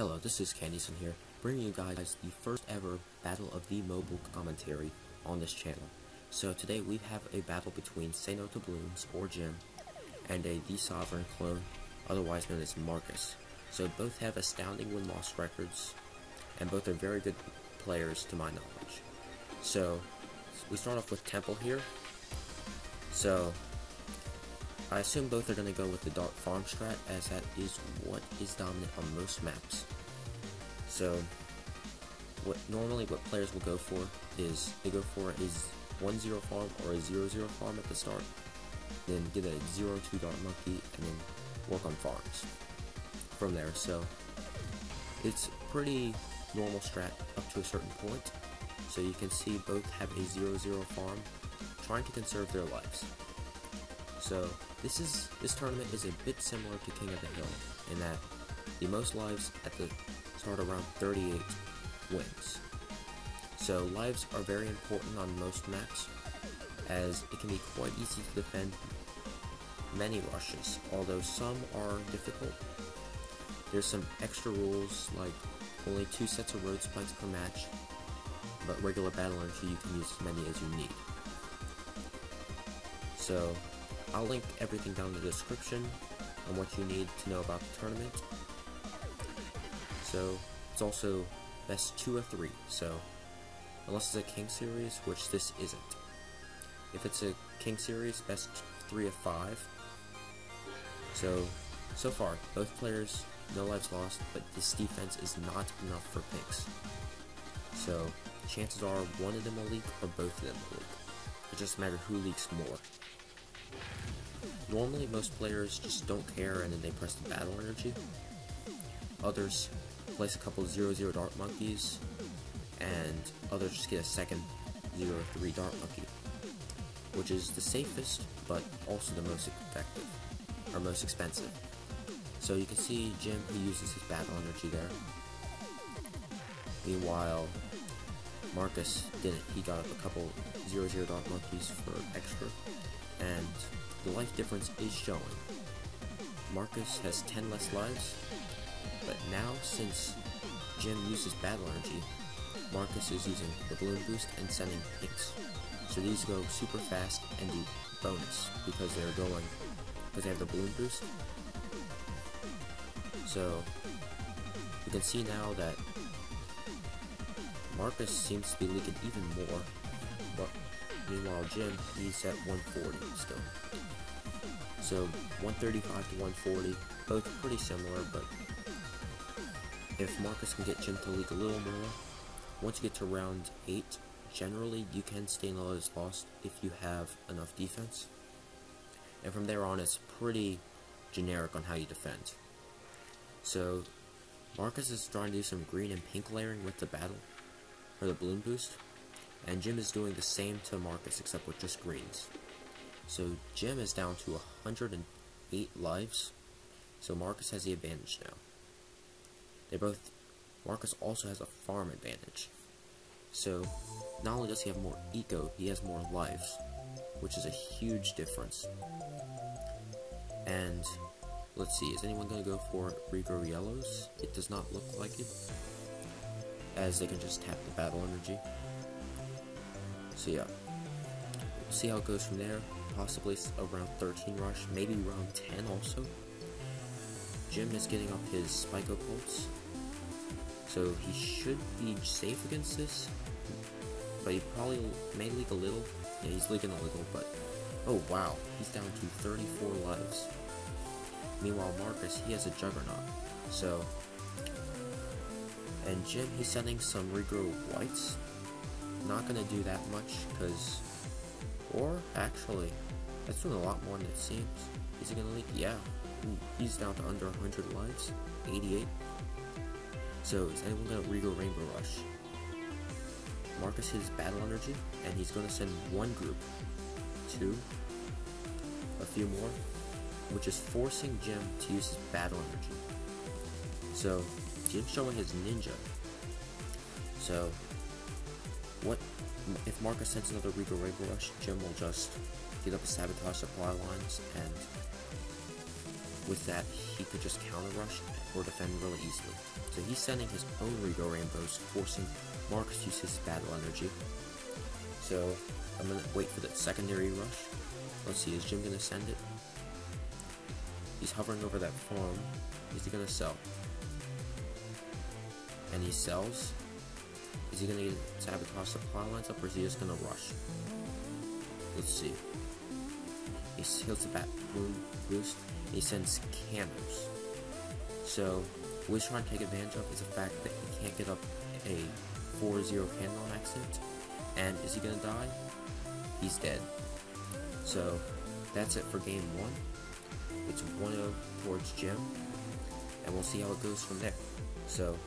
Hello, this is Candyson here, bringing you guys the first ever Battle of the Mobile commentary on this channel. So today we have a battle between Say No to Balloons, or Jim, and a The Sovereign clone, otherwise known as Markus. So both have astounding win-loss records, and both are very good players to my knowledge. So we start off with Temple here. So I assume both are going to go with the Dark Farm strat, as that is what is dominant on most maps. So normally what players will go for is they go for a 1-0 farm or a 0-0 farm at the start, then get a 0-2 Dark Monkey, and then work on farms from there. So it's pretty normal strat up to a certain point. So you can see both have a 0-0 farm, trying to conserve their lives. So this tournament is a bit similar to King of the Hill in that the most lives at the start around 38 wins. So lives are very important on most maps, as it can be quite easy to defend many rushes, although some are difficult. There's some extra rules like only 2 sets of road spikes per match, but regular battle energy you can use as many as you need. So I'll link everything down in the description on what you need to know about the tournament. So it's also best 2 of 3, so unless it's a King series, which this isn't. If it's a King series, best 3 of 5. So far, both players, no lives lost, but this defense is not enough for picks. So chances are one of them will leak or both of them will leak. It just matters who leaks more. Normally most players just don't care and then they press the battle energy. Others place a couple 0-0 Dark Monkeys, and others just get a second 0-3 Dark Monkey, which is the safest but also the most effective, or most expensive. So you can see Jim, he uses his battle energy there. Meanwhile, Markus didn't. He got up a couple 0-0 Dark Monkeys for extra, and the life difference is showing. Markus has 10 less lives, but now since Jim uses battle energy, Markus is using the balloon boost and sending pinks. So these go super fast and do bonus because they have the balloon boost. So you can see now that Markus seems to be leaking even more, but meanwhile Jim, he's at 140 still. So 135 to 140, both pretty similar, but if Markus can get Jim to leak a little more, once you get to round 8, generally you can stay in all his lost if you have enough defense. And from there on, it's pretty generic on how you defend. So Markus is trying to do some green and pink layering with the battle, or the balloon boost, and Jim is doing the same to Markus except with just greens. So Jim is down to 108 lives, so Markus has the advantage now. Markus also has a farm advantage. So not only does he have more eco, he has more lives, which is a huge difference. And let's see, is anyone going to go for regrow yellows? It does not look like it, as they can just tap the battle energy. So yeah, we'll see how it goes from there. Possibly around 13 rush, maybe around 10 also. Jim is getting up his Spiko Pulse, so he should be safe against this, but he probably may leak a little. Yeah, he's leaking a little, but oh wow, he's down to 34 lives. Meanwhile Markus, he has a Juggernaut, so, and Jim, he's sending some regrow whites. Not gonna do that much, or actually, that's doing a lot more than it seems. Is he gonna leak? Yeah. Ooh, he's down to under 100 lives, 88. So is anyone gonna regrow Rainbow Rush? Markus his battle energy, and he's gonna send one group, 2, a few more, which is forcing Jim to use his battle energy. So Jim's showing his ninja. So what if Markus sends another regrow Rainbow Rush? Jim will just get up a sabotage supply lines, and with that he could just counter rush or defend really easily. So he's sending his own Regal Rainbows, forcing Markus to use his battle energy. So I'm gonna wait for the secondary rush. Let's see, is Jim gonna send it? He's hovering over that farm. Is he gonna sell? And he sells. Is he gonna sabotage supply lines up, or is he just gonna rush? Let's see. He heals the bat boom boost. And he sends cannons. So what he's trying to take advantage of is the fact that he can't get up a 4-0 cannon on accident. And is he gonna die? He's dead. So that's it for game 1. It's 1-0 towards Jim, and we'll see how it goes from there. So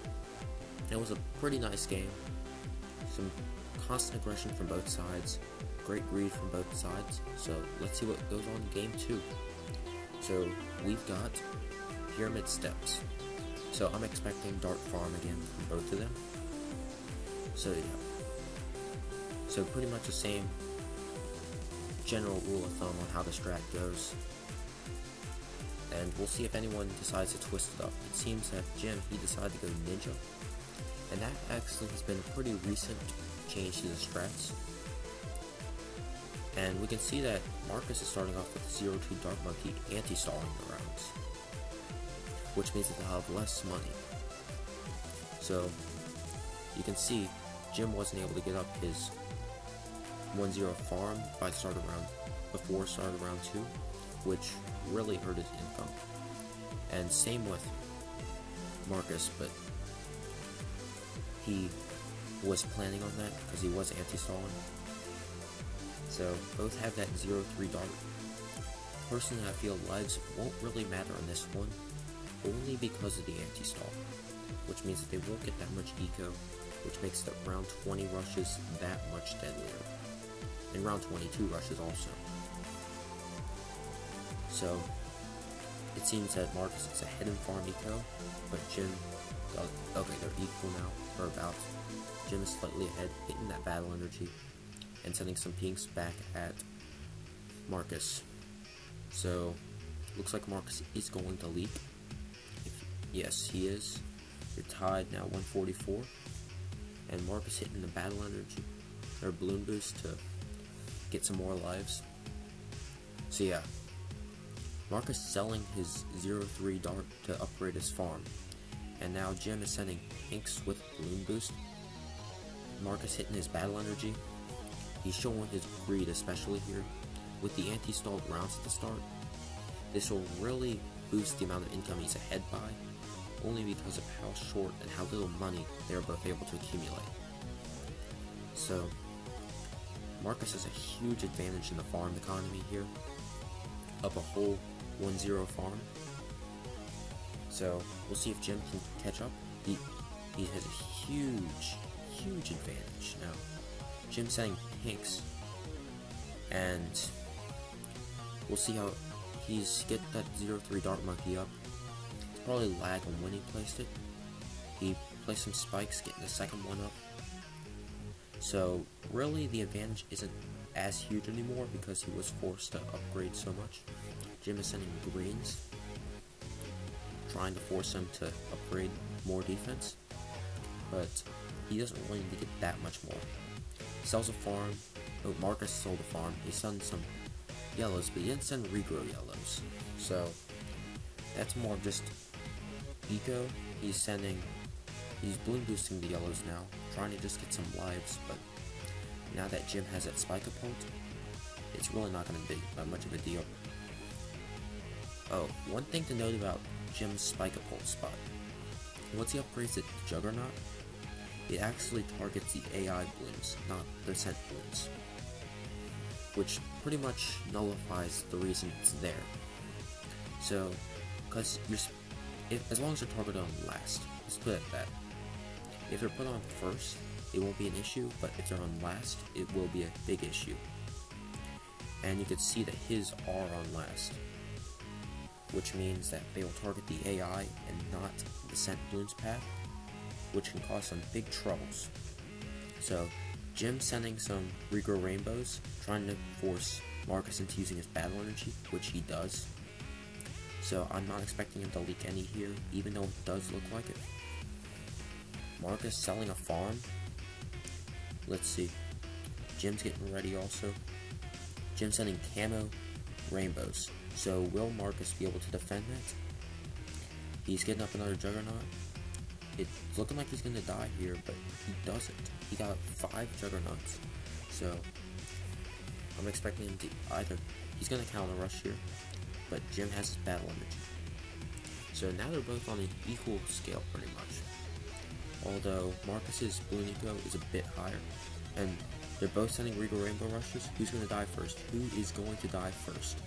it was a pretty nice game. Some constant aggression from both sides, great greed from both sides. So let's see what goes on in game 2. So we've got pyramid steps. So I'm expecting Dart Farm again from both of them. So yeah. So pretty much the same general rule of thumb on how the strat goes. And we'll see if anyone decides to twist it up. It seems that Jim, he decided to go ninja. And that actually has been a pretty recent change to the strats. And we can see that Markus is starting off with 0-2 Dark Monkey anti-stalling the rounds, which means that they'll have less money. So you can see Jim wasn't able to get up his 1-0 farm before start of round 2, which really hurt his income. And same with Markus, but he was planning on that because he was anti-stalling. So both have that 0-3 dart. Personally, I feel lives won't really matter in this one, only because of the anti-stall, which means that they won't get that much eco, which makes the round 20 rushes that much deadlier, and round 22 rushes also. So it seems that Markus is ahead in farm eco, but Jim, okay, they're equal now, or about. Jim is slightly ahead, hitting that battle energy, and sending some pinks back at Markus. So looks like Markus is going to leap. Yes, he is. You're tied now, 144, and Markus hitting the battle energy, or balloon boost to get some more lives. So yeah, Markus selling his 0-3 dart to upgrade his farm, and now Jim is sending pinks with balloon boost. Markus hitting his battle energy. He's showing his greed, especially here with the anti-stalled rounds at the start. This will really boost the amount of income he's ahead by, only because of how short and how little money they're both able to accumulate. So Markus has a huge advantage in the farm economy here, up a whole 1-0 farm. So we'll see if Jim can catch up. He has a huge advantage now. Jim sending pinks, and we'll see how he's get that 0-3 Dart Monkey up. It's probably lag on when he placed it. He placed some spikes, getting the second one up. So really the advantage isn't as huge anymore because he was forced to upgrade so much. Jim is sending greens, trying to force him to upgrade more defense, but he doesn't really need to get that much more. Sells a farm. Oh, Markus sold a farm. He sent some yellows, but he didn't send regrow yellows. So that's more of just eco. He's balloon boosting the yellows now, trying to just get some lives, but now that Jim has that spike ult, it's really not going to be much of a deal. Oh, one thing to note about Jim's spike ult spot. Once he upgrades it to Juggernaut, it actually targets the AI balloons, not the scent balloons, which pretty much nullifies the reason it's there. So, because as long as they're targeted on last, let's put it at that. If they're put on first, it won't be an issue, but if they're on last, it will be a big issue. And you can see that his are on last, which means that they will target the AI and not the scent balloons path, which can cause some big troubles. So Jim sending some regrow rainbows, trying to force Markus into using his battle energy, which he does. So I'm not expecting him to leak any here, even though it does look like it. Markus selling a farm. Let's see. Jim's getting ready also. Jim's sending camo rainbows. So will Markus be able to defend that? He's getting up another Juggernaut. It's looking like he's going to die here, but he doesn't. He got 5 Juggernauts. So I'm expecting him to either... He's going to counter rush here, but Jim has his battle energy. So now they're both on an equal scale pretty much. Although Markus's Blue Nico is a bit higher. And they're both sending Regal Rainbow Rushes. Who's going to die first? Who is going to die first?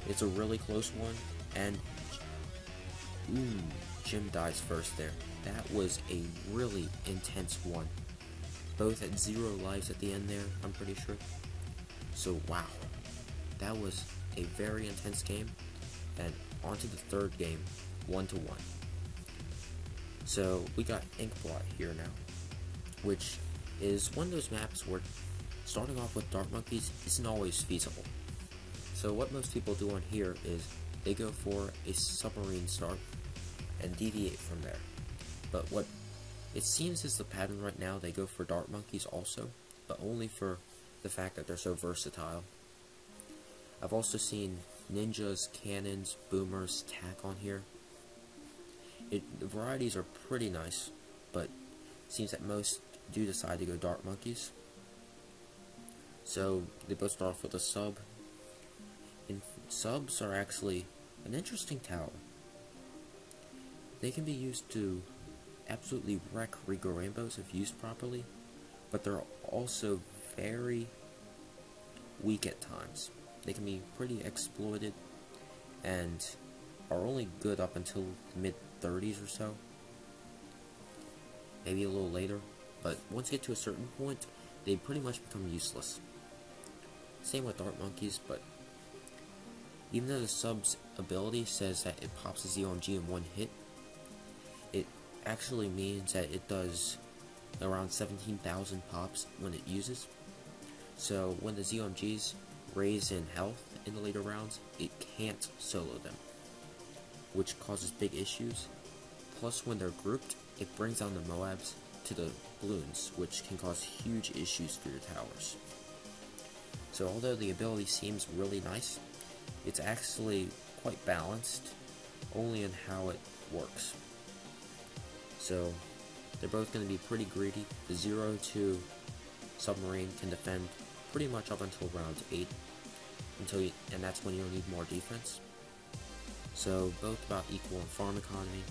It's a really close one, and Jim dies first there. That was a really intense one. Both at 0 lives at the end there, I'm pretty sure. So wow, that was a very intense game. And on to the third game, 1-1. So we got Inkblot here now, which is one of those maps where starting off with Dart Monkeys isn't always feasible. So what most people do on here is they go for a submarine start and deviate from there. But what it seems is the pattern right now, they go for Dart Monkeys also, but only for the fact that they're so versatile. I've also seen ninjas, cannons, boomers, tack on here. The varieties are pretty nice, but it seems that most do decide to go Dart Monkeys. So they both start off with a sub. And subs are actually an interesting tower. They can be used to absolutely wreck Regal Rainbows if used properly, but they're also very weak at times. They can be pretty exploited and are only good up until mid-30s or so. Maybe a little later, but once you get to a certain point, they pretty much become useless. Same with Dart Monkeys, but even though the sub's ability says that it pops a ZOMG in one hit, it actually means that it does around 17,000 pops when it uses. So when the ZOMGs raise in health in the later rounds, it can't solo them, which causes big issues. Plus when they're grouped, it brings down the Moabs to the balloons, which can cause huge issues for your towers. So although the ability seems really nice, it's actually quite balanced, only in how it works. So they're both going to be pretty greedy. The 0-2 submarine can defend pretty much up until round 8, and that's when you'll need more defense. So both about equal in farm economy.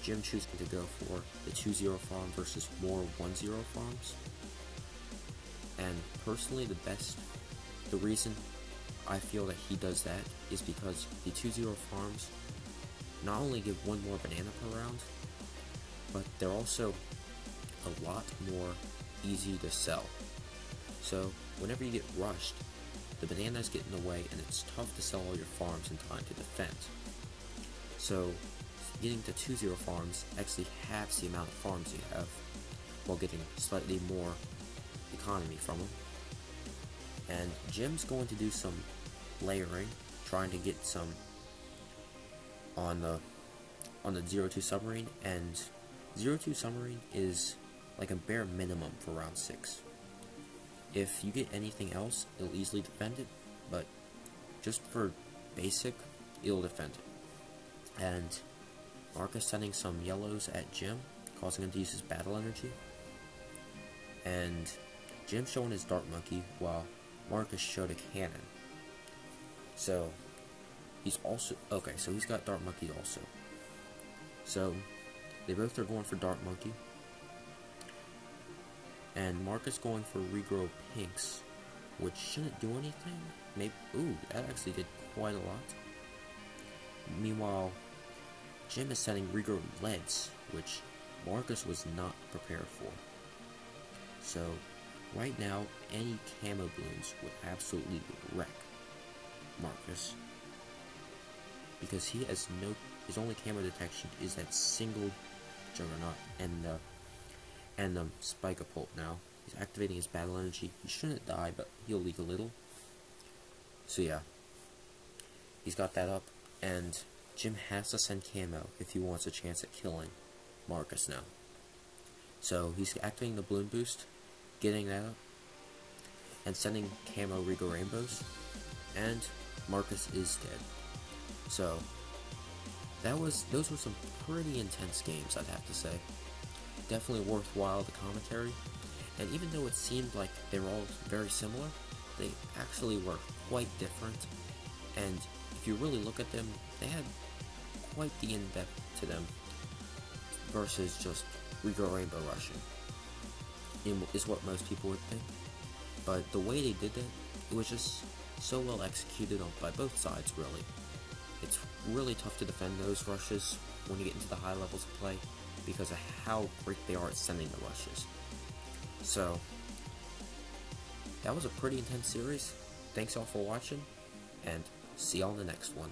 Jim choosing to go for the 2-0 farm versus more 1-0 farms. And personally, the reason I feel that he does that is because the 2-0 farms not only give one more banana per round, but they're also a lot more easy to sell. So whenever you get rushed, the bananas get in the way and it's tough to sell all your farms in time to defend. So getting to 2-0 farms actually halves the amount of farms you have, while getting slightly more economy from them. And Jim's going to do some layering, trying to get some on the 0-2 submarine, and 0-2 submarine is like a bare minimum for round 6. If you get anything else, it'll easily defend it, but just for basic, it'll defend it. And Markus sending some yellows at Jim, causing him to use his battle energy. And Jim showing his Dart Monkey, while Markus showed a cannon. So he's also okay. So he's got Dart Monkey also. So they both are going for Dart Monkey, and Markus going for regrow pinks, which shouldn't do anything. Maybe that actually did quite a lot. Meanwhile, Jim is sending regrow leads, which Markus was not prepared for. So right now, any camo balloons would absolutely wreck Markus, because he has his only camo detection is that single Juggernaut and the Spike-a-Pult now. He's activating his battle energy. He shouldn't die, but he'll leak a little. So yeah, he's got that up, and Jim has to send camo if he wants a chance at killing Markus now. So he's activating the balloon boost, getting that up, and sending camo Regal Rainbows, and Markus is dead. So those were some pretty intense games, I'd have to say. Definitely worthwhile, the commentary, and even though it seemed like they were all very similar, they actually were quite different, and if you really look at them, they had quite the in-depth to them versus just Regal Rainbow rushing, is what most people would think. But the way they did it was just so well executed by both sides, really. It's really tough to defend those rushes when you get into the high levels of play because of how great they are at sending the rushes. So, that was a pretty intense series. Thanks all for watching, and see y'all in the next one.